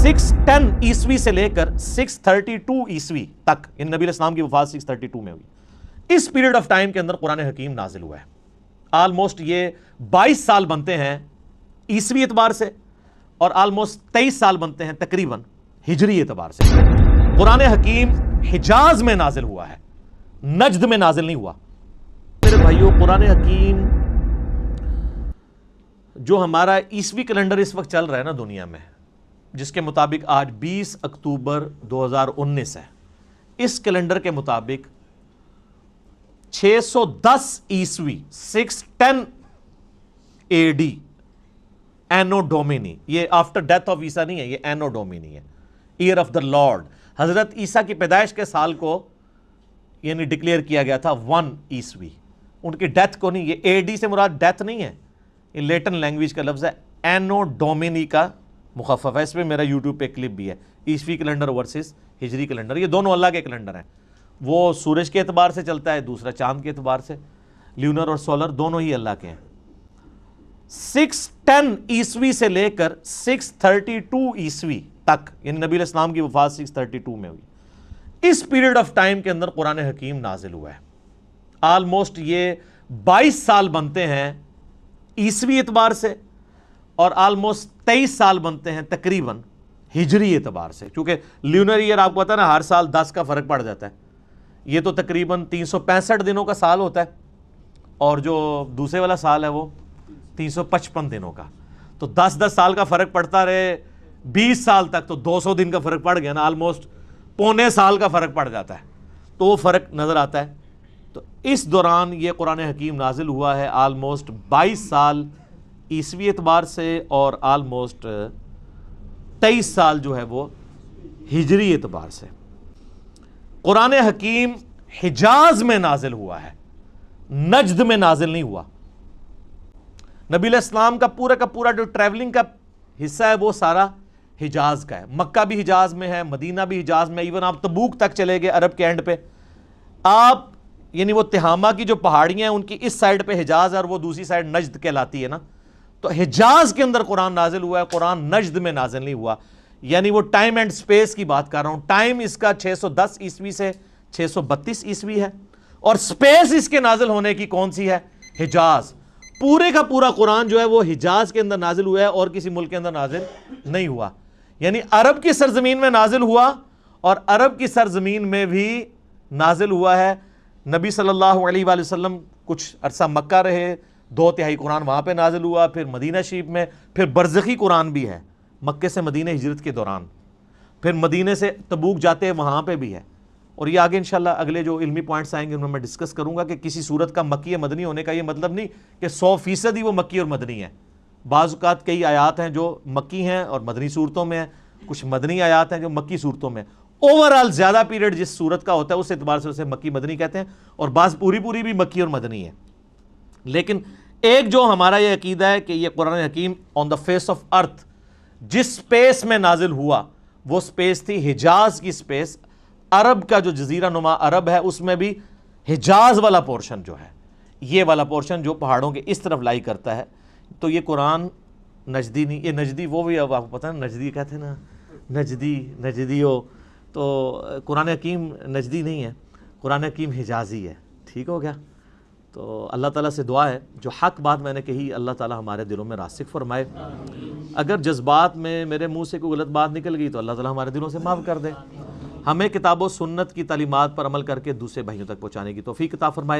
610 ईस्वी से लेकर 632 ईस्वी तक, इन नबी अलैहिस्सलाम की वफात 632 में हुई। इस पीरियड ऑफ टाइम के अंदर कुरान हकीम नाजिल हुआ है। ऑलमोस्ट ये 22 साल बनते हैं ईस्वी एतबार से और ऑलमोस्ट 23 साल बनते हैं तकरीबन हिजरी एतबार से। कुरान हकीम हिजाज में नाजिल हुआ है, नजद में नाजिल नहीं हुआ। मेरे भाइयों, कुरान हकीम जो हमारा ईस्वी कैलेंडर इस वक्त चल रहा है ना दुनिया में, जिसके मुताबिक आज 20 अक्टूबर 2019 है, इस कैलेंडर के मुताबिक 610 ईस्वी 610 एडी एनो डोमिनी, ये आफ्टर डेथ ऑफ ईसा नहीं है, ये एनो डोमिनी है, ईयर ऑफ द लॉर्ड। हजरत ईसा की पैदाइश के साल को यानी डिक्लेयर किया गया था 1 ईस्वी, उनकी डेथ को नहीं। ये एडी से मुराद डेथ नहीं है, ये लेटन लैंग्वेज का लफ्ज़ है, एनो डोमिनी का मुखफ़फ़ है। इस पर मेरा यूट्यूब पे क्लिप भी है, ईस्वी कैलेंडर वर्सेस हिजरी कैलेंडर। ये दोनों अल्लाह के कैलेंडर हैं, वो सूरज के एतबार से चलता है, दूसरा चांद के एतबार से। ल्यूनर और सोलर दोनों ही अल्लाह के हैं। 610 ईस्वी से लेकर 632 ईस्वी तक, यानी नबी अलैहिस्सलाम की वफात 632 में हुई। इस पीरियड ऑफ टाइम के अंदर कुरान हकीम नाजिल हुआ है। ऑलमोस्ट ये 22 साल बनते हैं ईस्वी एतबार से और ऑलमोस्ट 23 साल बनते हैं तकरीबन हिजरी एतबार से। क्योंकि ल्यूनर ईयर आपको पता है ना, हर साल 10 का फर्क पड़ जाता है। ये तो तकरीबन 365 दिनों का साल होता है और जो दूसरे वाला साल है वो 355 दिनों का। तो 10-10 साल का फर्क पड़ता रहे 20 साल तक, तो 200 दिन का फर्क पड़ गया ना, ऑलमोस्ट पौने साल का फर्क पड़ जाता है, तो वो फर्क नजर आता है। तो इस दौरान ये कुरान हकीम नाजिल हुआ है, ऑलमोस्ट 22 साल ईस्वी एतबार से और ऑलमोस्ट 23 साल जो है वो हिजरी एतबार से। कुरान हकीम हिजाज में नाजिल हुआ है, नजद में नाजिल नहीं हुआ। नबी अलैहिस्सलाम का पूरा जो ट्रैवलिंग का हिस्सा है वो सारा हिजाज का है। मक्का भी हिजाज में है, मदीना भी हिजाज में, इवन आप तबूक तक चले गए अरब के एंड पे, आप यानी वो तिहामा की जो पहाड़ियां हैं उनकी इस साइड पे हिजाज है और वो दूसरी साइड नजद कहलाती है ना। तो हिजाज के अंदर कुरान नाजिल हुआ है, कुरान नजद में नाजिल नहीं हुआ। यानी वो टाइम एंड स्पेस की बात कर रहा हूं। टाइम इसका 610 ईस्वी से 632 ईस्वी है और स्पेस इसके नाजिल होने की कौन सी है? हिजाज। पूरे का पूरा कुरान जो है वो हिजाज के अंदर नाजिल हुआ है और किसी मुल्क के अंदर नाजिल नहीं हुआ। यानी अरब की सरजमीन में नाजिल हुआ और अरब की सरजमीन में भी नाजिल हुआ है। नबी सल्लल्लाहु अलैहि वसल्लम कुछ अरसा मक्का रहे, 2/3 कुरान वहाँ पे नाजिल हुआ, फिर मदीना शरीफ में, फिर बरज़खी कुरान भी है मक्के से मदीना हिजरत के दौरान, फिर मदीने से तबूक जाते हैं वहाँ पे भी है। और ये आगे इंशाल्लाह अगले जो इल्मी पॉइंट्स आएंगे उनमें मैं डिस्कस करूँगा कि किसी सूरत का मक्की या मदनी होने का ये मतलब नहीं कि 100% ही वो मक्की और मदनी है। बाज़ औक़ात कई आयात हैं जो मक्की हैं और मदनी सूरतों में हैं, कुछ मदनी आयात हैं जो मक्की सूरतों में। ओवरऑल ज़्यादा पीरियड जिस सूरत का होता है उस एतबार से उसे मक्की मदनी कहते हैं, और बाज़ पूरी भी मक्की और मदनी है। लेकिन एक जो हमारा ये अकीदा है कि ये Quran Hakeem on the face of earth जिस स्पेस में नाजिल हुआ वो स्पेस थी हिजाज की स्पेस। अरब का जो जजीरा नुमा अरब है उसमें भी हिजाज वाला पोर्शन जो है, ये वाला पोर्शन जो पहाड़ों के इस तरफ लाई करता है, तो ये कुरान नजदी नहीं, ये नजदी वो भी, अब आपको पता है नजदी कहते हैं ना, नजदी हो, तो कुरान हकीम नजदी नहीं है, कुरान हकीम हिजाजी है। ठीक हो गया? तो अल्लाह ताला से दुआ है जो हक बात मैंने कही अल्लाह ताला हमारे दिलों में रासिख फरमाए। अगर जज्बात में मेरे मुंह से कोई गलत बात निकल गई तो अल्लाह ताला हमारे दिलों से माफ़ कर दे। हमें किताब व सुन्नत की तालीमात पर अमल करके दूसरे भाइयों तक पहुँचाने की तौफीक अता फरमाए।